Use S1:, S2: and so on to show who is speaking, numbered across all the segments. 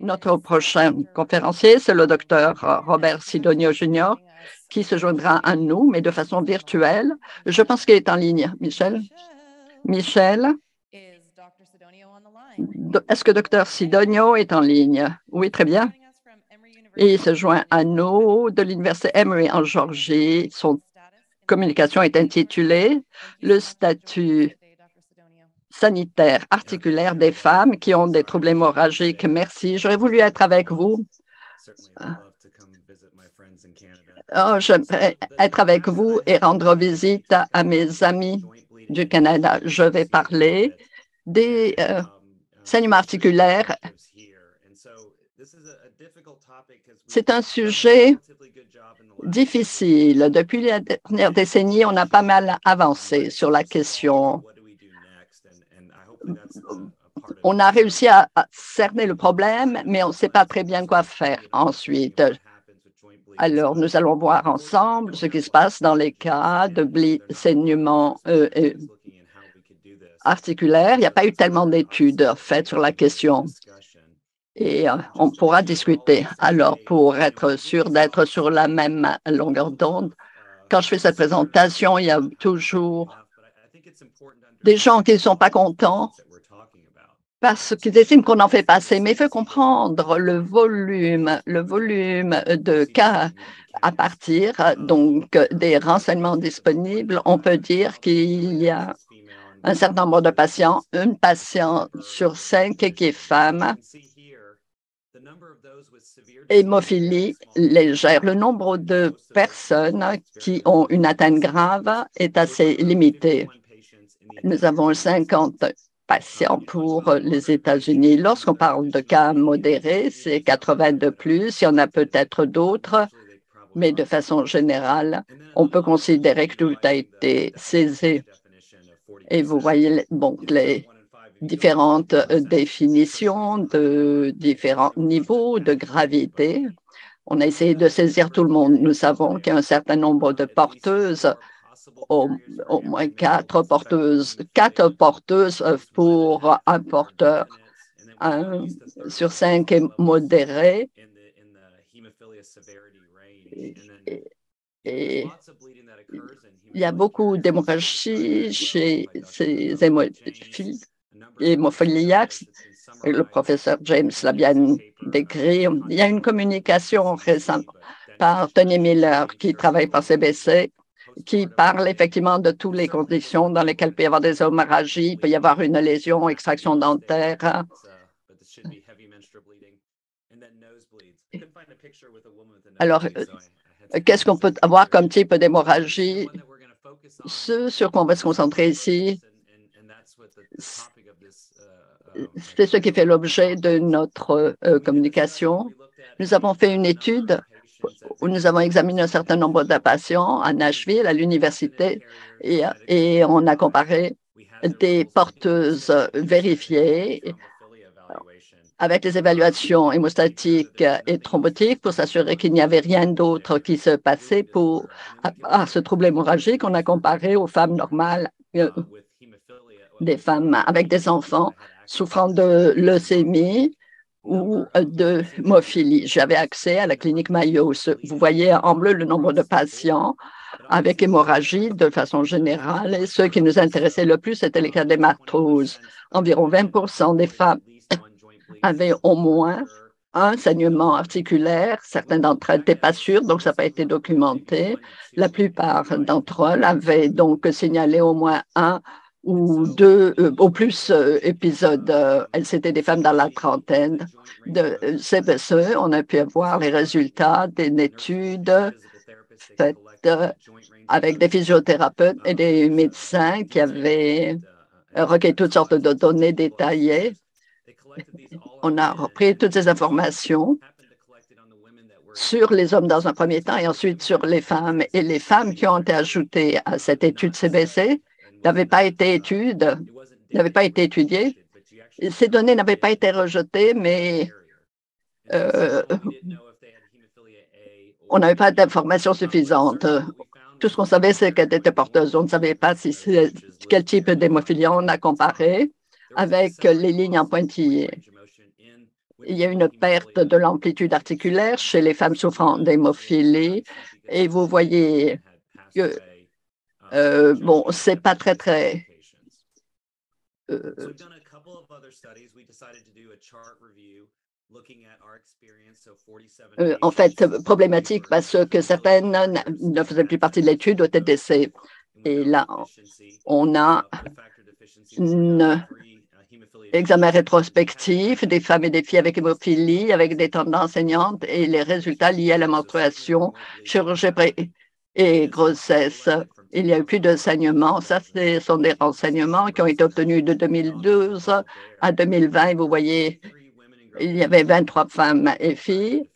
S1: Notre prochain conférencier, c'est le docteur Robert Sidonio Jr., qui se joindra à nous, mais de façon virtuelle. Je pense qu'il est en ligne. Michel? Michel? Est-ce que docteur Sidonio est en ligne? Oui, très bien. Et il se joint à nous de l'Université Emory en Georgie. Son communication est intitulée Le statut sanitaire articulaire des femmes qui ont des troubles hémorragiques. Merci. J'aurais voulu être avec vous. Oh, j'aimerais être avec vous et rendre visite à mes amis du Canada. Je vais parler des saignements articulaires. C'est un sujet difficile. Depuis la dernière décennie, on a pas mal avancé sur la question. On a réussi à cerner le problème, mais on ne sait pas très bien quoi faire ensuite. Alors, nous allons voir ensemble ce qui se passe dans les cas de saignement articulaire. Il n'y a pas eu tellement d'études faites sur la question et on pourra discuter. Alors, pour être sûr d'être sur la même longueur d'onde, quand je fais cette présentation, il y a toujours des gens qui ne sont pas contents parce qu'ils estiment qu'on en fait pas assez. Mais il faut comprendre le volume de cas à partir donc des renseignements disponibles. On peut dire qu'il y a un certain nombre de patients, une patiente sur 5 qui est femme, hémophilie légère. Le nombre de personnes qui ont une atteinte grave est assez limité. Nous avons 50 patients pour les États-Unis. Lorsqu'on parle de cas modérés, c'est 80 de plus. Il y en a peut-être d'autres, mais de façon générale, on peut considérer que tout a été saisi. Et vous voyez les différentes définitions de différents niveaux de gravité. On a essayé de saisir tout le monde. Nous savons qu'il y a un certain nombre de porteuses, au moins quatre porteuses pour un porteur. Un sur 5 est modéré. Et il y a beaucoup d'hémorragie chez ces hémophiliaques. Le professeur James l'a bien décrit. Il y a une communication récente par Tony Miller, qui travaille par CBC, qui parle effectivement de toutes les conditions dans lesquelles il peut y avoir des hémorragies, il peut y avoir une lésion, extraction dentaire. Alors, qu'est-ce qu'on peut avoir comme type d'hémorragie? Ce sur quoi on va se concentrer ici, c'est ce qui fait l'objet de notre communication. Nous avons fait une étude où nous avons examiné un certain nombre de patients à Nashville, à l'université, et on a comparé des porteuses vérifiées avec les évaluations hémostatiques et thrombotiques pour s'assurer qu'il n'y avait rien d'autre qui se passait à ce trouble hémorragique. On a comparé aux femmes normales, des femmes avec des enfants souffrant de leucémie ou de hémophilie. J'avais accès à la clinique Mayo. Vous voyez en bleu le nombre de patients avec hémorragie de façon générale. Et ceux qui nous intéressaient le plus, c'était les cas d'hématose. Environ 20% des femmes avaient au moins un saignement articulaire. Certains d'entre elles n'étaient pas sûrs, donc ça n'a pas été documenté. La plupart d'entre elles avaient donc signalé au moins un ou deux, au plus, épisodes. C'était des femmes dans la trentaine. De CBCE, on a pu avoir les résultats d'une étude faite avec des physiothérapeutes et des médecins qui avaient recueilli toutes sortes de données détaillées. On a repris toutes ces informations sur les hommes dans un premier temps et ensuite sur les femmes. Et les femmes qui ont été ajoutées à cette étude CBC n'avaient pas été étudiées. Ces données n'avaient pas été rejetées, mais on n'avait pas d'informations suffisantes. Tout ce qu'on savait, c'est qu'elle était porteuse. On ne savait pas quel type d'hémophilie. On a comparé avec les lignes en pointillés. il y a une perte de l'amplitude articulaire chez les femmes souffrant d'hémophilie. Et vous voyez que, bon, c'est pas très euh, en fait, problématique parce que certaines ne faisaient plus partie de l'étude au TDC. Et là, on a un examen rétrospectif des femmes et des filles avec hémophilie, avec des tendances saignantes et les résultats liés à la menstruation, chirurgie et grossesse. Il y a eu plus de saignements. Ça, ce sont des renseignements qui ont été obtenus de 2012 à 2020. Vous voyez, il y avait 23 femmes et filles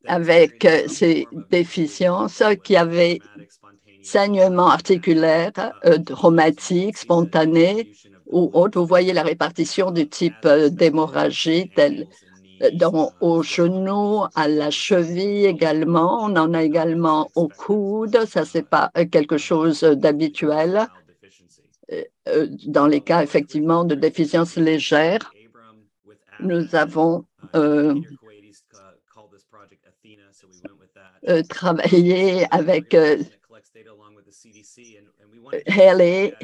S1: avec ces déficiences qui avaient saignements articulaires, traumatiques, spontanés ou autres. Vous voyez la répartition du type d'hémorragie au genou, à la cheville également. On en a également au coude. Ça, c'est pas quelque chose d'habituel dans les cas effectivement de déficience légère. Nous avons travaillé avec Haley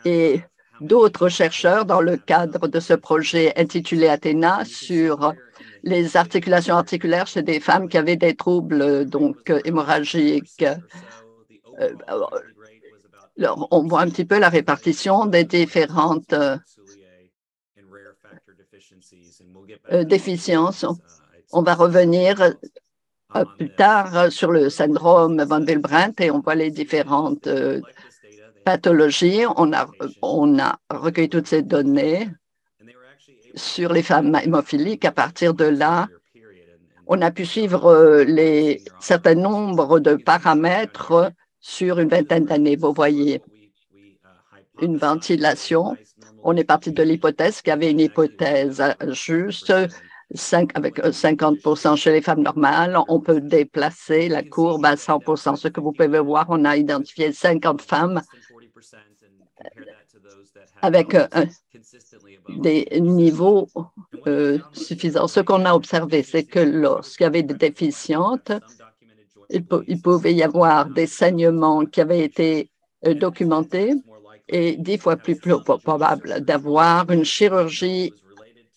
S1: et d'autres chercheurs dans le cadre de ce projet intitulé Athéna sur les articulations articulaires chez des femmes qui avaient des troubles donc hémorragiques. Alors, on voit un petit peu la répartition des différentes déficiences. On va revenir plus tard sur le syndrome von Willebrand et on voit les différentes pathologies. On a recueilli toutes ces données sur les femmes hémophiliques. À partir de là, on a pu suivre certains nombres de paramètres sur une vingtaine d'années. Vous voyez une ventilation. On est parti de l'hypothèse qu'il y avait une hypothèse juste avec 50% chez les femmes normales. On peut déplacer la courbe à 100%. Ce que vous pouvez voir, on a identifié 50 femmes avec des niveaux suffisants. Ce qu'on a observé, c'est que lorsqu'il y avait des déficientes, il pouvait y avoir des saignements qui avaient été documentés et 10 fois plus probable d'avoir une chirurgie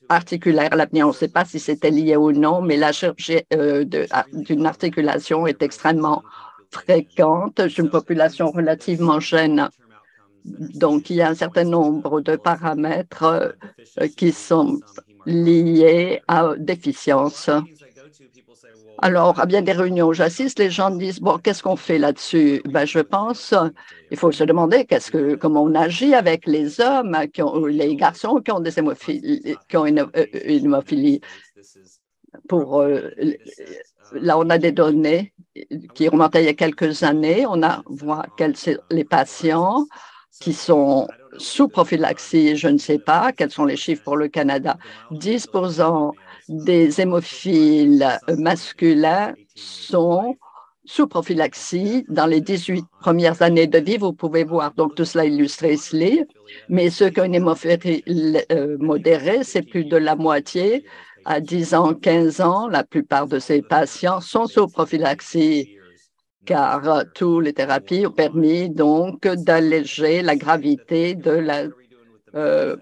S1: articulaire à l'avenir. On ne sait pas si c'était lié ou non, mais la chirurgie d'une articulation est extrêmement fréquente chez une population relativement jeune. Donc, il y a un certain nombre de paramètres qui sont liés à déficience. Alors, à bien des réunions où j'assiste, les gens disent, bon, qu'est-ce qu'on fait là-dessus? Ben, je pense, il faut se demander comment on agit avec les hommes, les garçons qui ont des hémophilies, qui ont une hémophilie. Là, on a des données qui remontent il y a quelques années. On voit quels sont les patients qui sont sous prophylaxie. Je ne sais pas quels sont les chiffres pour le Canada. 10% des hémophiles masculins sont sous prophylaxie dans les 18 premières années de vie. Vous pouvez voir donc tout cela illustré ici. Mais ceux qui ont une hémophilie modérée, c'est plus de la moitié. À 10 ans, 15 ans, la plupart de ces patients sont sous prophylaxie car toutes les thérapies ont permis donc d'alléger la gravité de la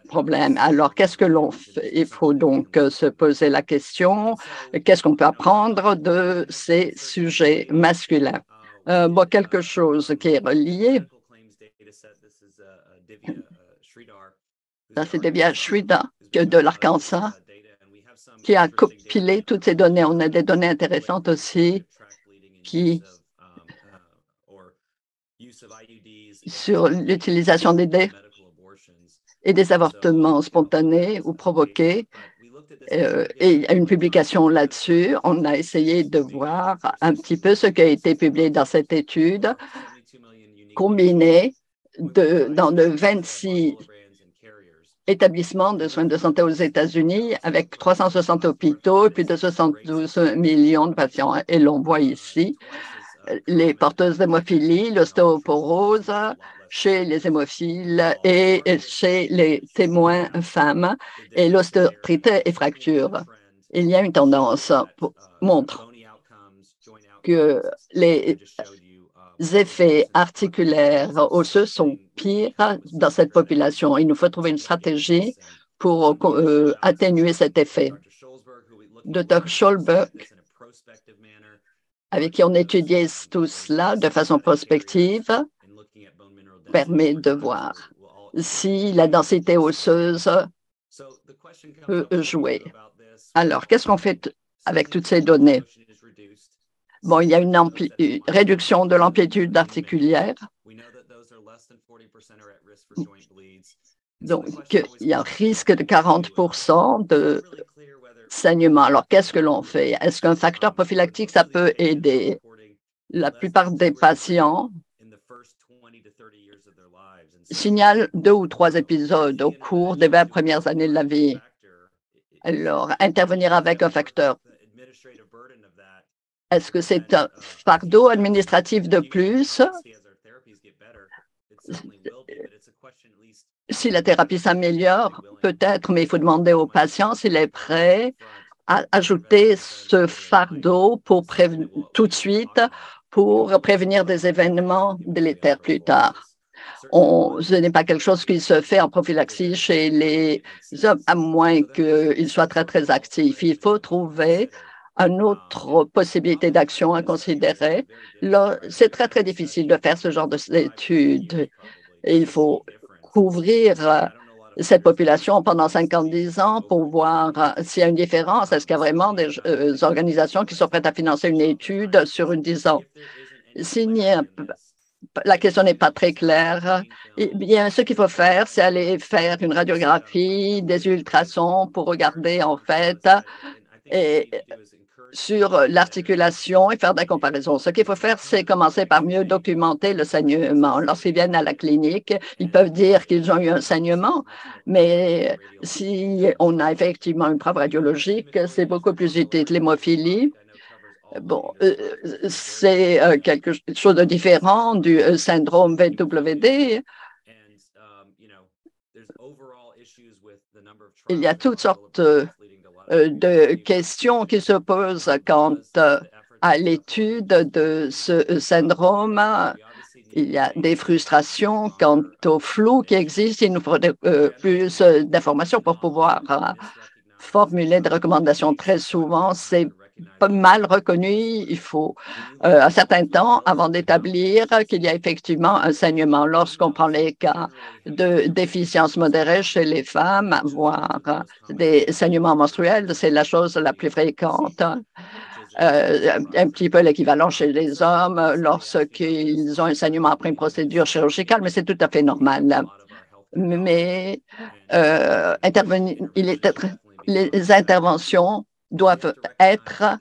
S1: problème. Alors, qu'est-ce que l'on fait? Il faut donc se poser la question, qu'est-ce qu'on peut apprendre de ces sujets masculins? Bon, quelque chose qui est relié. Ça, c'est Divya Sridhar de l'Arkansas qui a compilé toutes ces données. On a des données intéressantes aussi sur l'utilisation des dés et des avortements spontanés ou provoqués. Et il y a une publication là-dessus. On a essayé de voir un petit peu ce qui a été publié dans cette étude combinée dans de 26 établissements de soins de santé aux États-Unis avec 360 hôpitaux et plus de 72 millions de patients. Et l'on voit ici les porteuses d'hémophilie, l'ostéoporose chez les hémophiles et chez les témoins femmes et l'ostéoarthrite et fractures. Il y a une tendance montre que les effets articulaires osseux sont pires dans cette population. Il nous faut trouver une stratégie pour atténuer cet effet. Dr. Scholberg, avec qui on étudiait tout cela de façon prospective, permet de voir si la densité osseuse peut jouer. Alors, qu'est-ce qu'on fait avec toutes ces données? Bon, il y a une réduction de l'amplitude articulaire. Donc, il y a un risque de 40% de saignement. Alors, qu'est-ce que l'on fait? Est-ce qu'un facteur prophylactique, ça peut aider? La plupart des patients signalent 2 ou 3 épisodes au cours des 20 premières années de la vie. Alors, intervenir avec un facteur, est-ce que c'est un fardeau administratif de plus? Si la thérapie s'améliore, peut-être, mais il faut demander au patient s'il est prêt à ajouter ce fardeau pour tout de suite pour prévenir des événements délétères plus tard. Ce n'est pas quelque chose qui se fait en prophylaxie chez les hommes, à moins qu'ils soient très, très actifs. Il faut trouver une autre possibilité d'action à considérer. C'est très, très difficile de faire ce genre d'études. Il faut couvrir cette population pendant 50-10 ans pour voir s'il y a une différence. Est-ce qu'il y a vraiment des organisations qui sont prêtes à financer une étude sur 10 ans? La question n'est pas très claire. Eh bien, ce qu'il faut faire, c'est aller faire une radiographie, des ultrasons pour regarder en fait sur l'articulation et faire des comparaisons. Ce qu'il faut faire, c'est commencer par mieux documenter le saignement. Lorsqu'ils viennent à la clinique, ils peuvent dire qu'ils ont eu un saignement, mais si on a effectivement une preuve radiologique, c'est beaucoup plus utile. L'hémophilie, bon, c'est quelque chose de différent du syndrome VWD. Il y a toutes sortes de questions qui se posent quant à l'étude de ce syndrome. Il y a des frustrations quant au flou qui existe. Il nous faudrait plus d'informations pour pouvoir formuler des recommandations. Très souvent, c'est pas mal reconnu. Il faut un certain temps avant d'établir qu'il y a effectivement un saignement. Lorsqu'on prend les cas de déficience modérée chez les femmes, voire des saignements menstruels, c'est la chose la plus fréquente. Un petit peu l'équivalent chez les hommes lorsqu'ils ont un saignement après une procédure chirurgicale, mais c'est tout à fait normal. Mais les interventions doivent être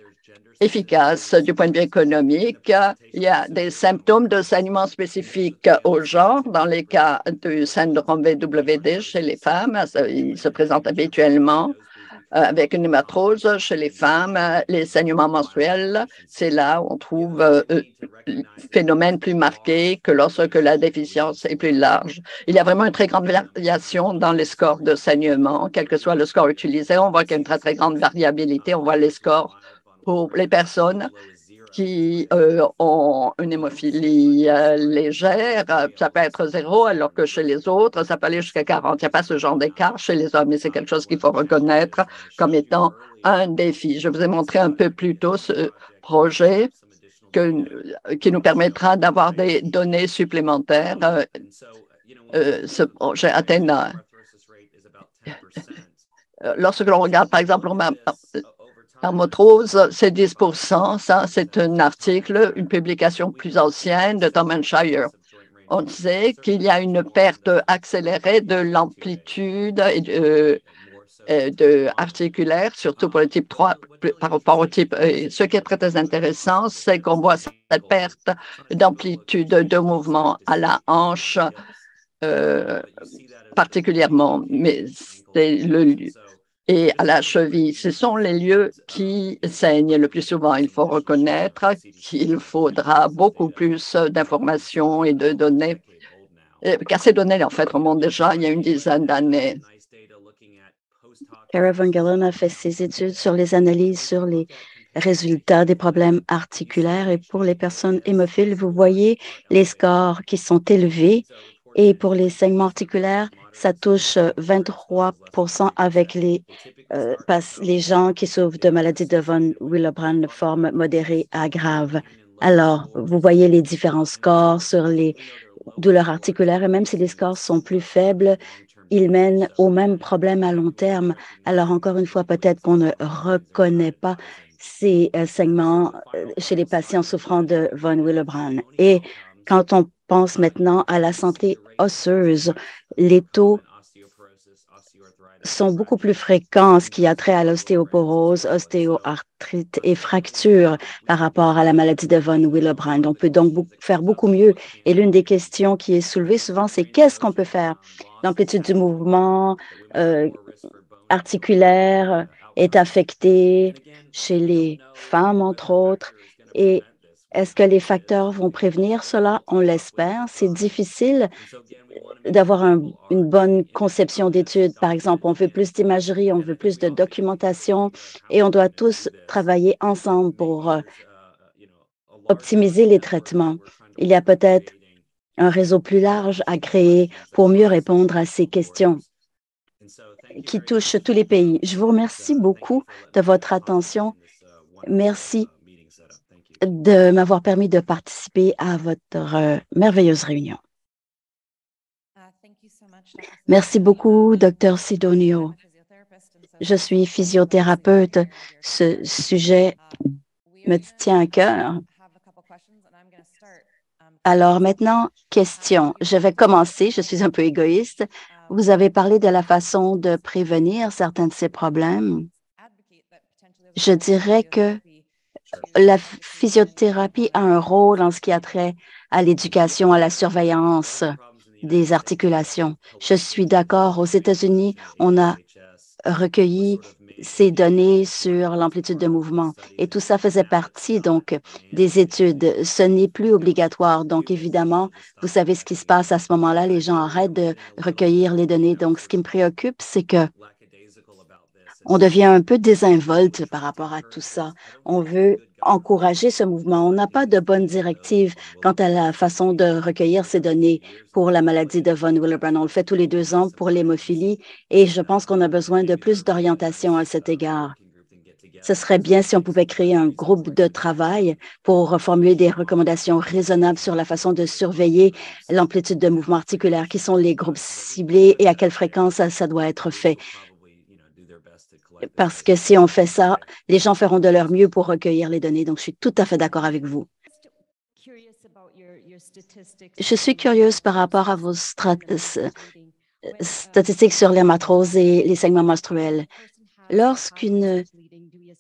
S1: efficaces du point de vue économique. Il y a des symptômes de saignement spécifiques au genre. Dans les cas du syndrome VWD chez les femmes, il se présente habituellement avec une hématrose chez les femmes. Les saignements menstruels, c'est là où on trouve phénomène plus marqué que lorsque la déficience est plus large. Il y a vraiment une très grande variation dans les scores de saignement, quel que soit le score utilisé. On voit qu'il y a une très, très grande variabilité. On voit les scores pour les personnes qui ont une hémophilie légère, ça peut être 0, alors que chez les autres, ça peut aller jusqu'à 40. Il n'y a pas ce genre d'écart chez les hommes, mais c'est quelque chose qu'il faut reconnaître comme étant un défi. Je vous ai montré un peu plus tôt ce projet qui nous permettra d'avoir des données supplémentaires. Ce projet Athéna. Lorsque l'on regarde, par exemple, l'arthrose, c'est 10%. Ça, c'est un article, une publication plus ancienne de Tom and Shire. On sait qu'il y a une perte accélérée de l'amplitude articulaire, surtout pour le type 3 par rapport au type. Ce qui est très, très intéressant, c'est qu'on voit cette perte d'amplitude de mouvement à la hanche particulièrement, mais c'est le lieu. Et à la cheville, ce sont les lieux qui saignent le plus souvent. Il faut reconnaître qu'il faudra beaucoup plus d'informations et de données, car ces données, en fait, remontent déjà il y a une dizaine d'années.
S2: Cara Van Galen a fait ses études sur les analyses sur les résultats des problèmes articulaires et pour les personnes hémophiles, vous voyez les scores qui sont élevés et pour les saignements articulaires, ça touche 23 avec les gens qui souffrent de maladie de von Willebrand de forme modérée à grave. Alors, vous voyez les différents scores sur les douleurs articulaires et même si les scores sont plus faibles, ils mènent au même problème à long terme. Alors, encore une fois, peut-être qu'on ne reconnaît pas ces saignements chez les patients souffrant de von Willebrand. Et quand on pense maintenant à la santé osseuse, les taux sont beaucoup plus fréquents en ce qui a trait à l'ostéoporose, ostéoarthrite et fractures par rapport à la maladie de von Willebrand. On peut donc faire beaucoup mieux. Et l'une des questions qui est soulevée souvent, c'est qu'est-ce qu'on peut faire? L'amplitude du mouvement articulaire est affectée chez les femmes, entre autres. Et est-ce que les facteurs vont prévenir cela? On l'espère. C'est difficile d'avoir une bonne conception d'études. Par exemple, on veut plus d'imagerie, on veut plus de documentation et on doit tous travailler ensemble pour optimiser les traitements. Il y a peut-être un réseau plus large à créer pour mieux répondre à ces questions qui touchent tous les pays. Je vous remercie beaucoup de votre attention. Merci de m'avoir permis de participer à votre merveilleuse réunion. Merci beaucoup, Dr. Sidonio. Je suis physiothérapeute. Ce sujet me tient à cœur. Alors maintenant, question. Je vais commencer. Je suis un peu égoïste. Vous avez parlé de la façon de prévenir certains de ces problèmes. Je dirais que la physiothérapie a un rôle en ce qui a trait à l'éducation, à la surveillance des articulations. Je suis d'accord. Aux États-Unis, on a recueilli ces données sur l'amplitude de mouvement. Et tout ça faisait partie donc des études. Ce n'est plus obligatoire. Donc, évidemment, vous savez ce qui se passe à ce moment-là. Les gens arrêtent de recueillir les données. Donc, ce qui me préoccupe, c'est que on devient un peu désinvolte par rapport à tout ça. On veut encourager ce mouvement. On n'a pas de bonne directive quant à la façon de recueillir ces données pour la maladie de von Willebrand. On le fait tous les 2 ans pour l'hémophilie et je pense qu'on a besoin de plus d'orientation à cet égard. Ce serait bien si on pouvait créer un groupe de travail pour formuler des recommandations raisonnables sur la façon de surveiller l'amplitude de mouvement articulaire, qui sont les groupes ciblés et à quelle fréquence ça doit être fait. Parce que si on fait ça, les gens feront de leur mieux pour recueillir les données. Donc, je suis tout à fait d'accord avec vous. Je suis curieuse par rapport à vos statistiques sur l'hématrose et les saignements menstruels. Lorsqu'une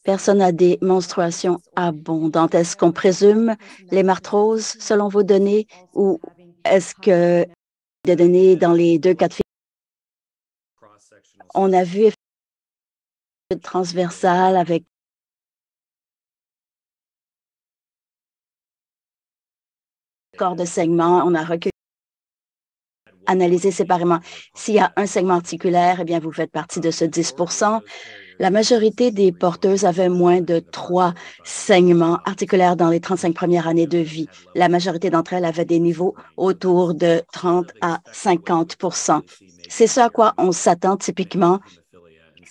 S2: personne a des menstruations abondantes, est-ce qu'on présume l'hématrose selon vos données ou est-ce que des données dans les deux cas de figure? On a vu transversale avec corps de segment. On a recueilli, analysé séparément. S'il y a un segment articulaire, eh bien, vous faites partie de ce 10 %. La majorité des porteuses avaient moins de 3 saignements articulaires dans les 35 premières années de vie. La majorité d'entre elles avaient des niveaux autour de 30 à 50 %. C'est ce à quoi on s'attend typiquement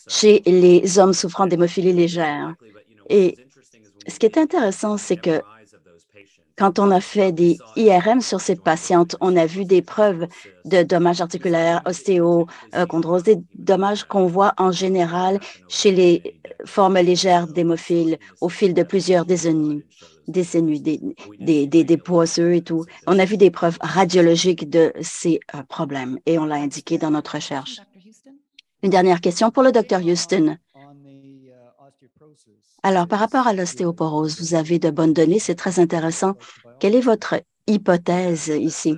S2: chez les hommes souffrant d'hémophilie légère. Et ce qui est intéressant, c'est que quand on a fait des IRM sur ces patientes, on a vu des preuves de dommages articulaires, ostéochondrose, des dommages qu'on voit en général chez les formes légères d'hémophile au fil de plusieurs décennies, des poisseux et tout. On a vu des preuves radiologiques de ces problèmes et on l'a indiqué dans notre recherche. Une dernière question pour le Dr. Houston. Alors, par rapport à l'ostéoporose, vous avez de bonnes données, c'est très intéressant. Quelle est votre hypothèse ici?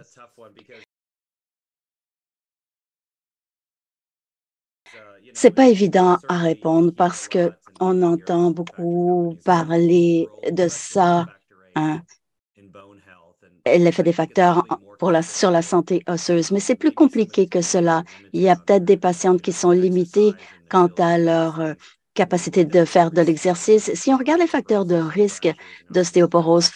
S2: C'est pas évident à répondre parce que on entend beaucoup parler de ça, hein, l'effet des facteurs sur la santé osseuse. Mais c'est plus compliqué que cela. Il y a peut-être des patientes qui sont limitées quant à leur capacité de faire de l'exercice. Si on regarde les facteurs de risque d'ostéoporose,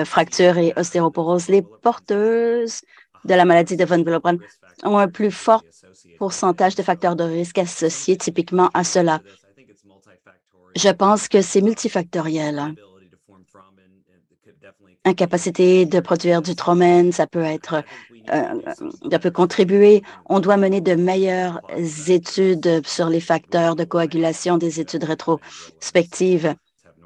S2: fracture et ostéoporose, les porteuses de la maladie de von Willebrand ont un plus fort pourcentage de facteurs de risque associés typiquement à cela. Je pense que c'est multifactoriel. Incapacité de produire du tromène, ça peut contribuer. On doit mener de meilleures études sur les facteurs de coagulation, des études rétrospectives.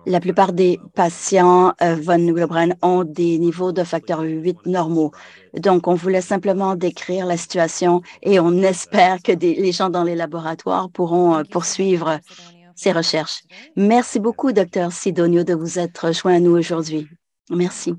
S2: La plupart des patients von Willebrand ont des niveaux de facteur 8 normaux. Donc, on voulait simplement décrire la situation et on espère que les gens dans les laboratoires pourront poursuivre ces recherches. Merci beaucoup, Dr. Sidonio, de vous être joint à nous aujourd'hui. Merci.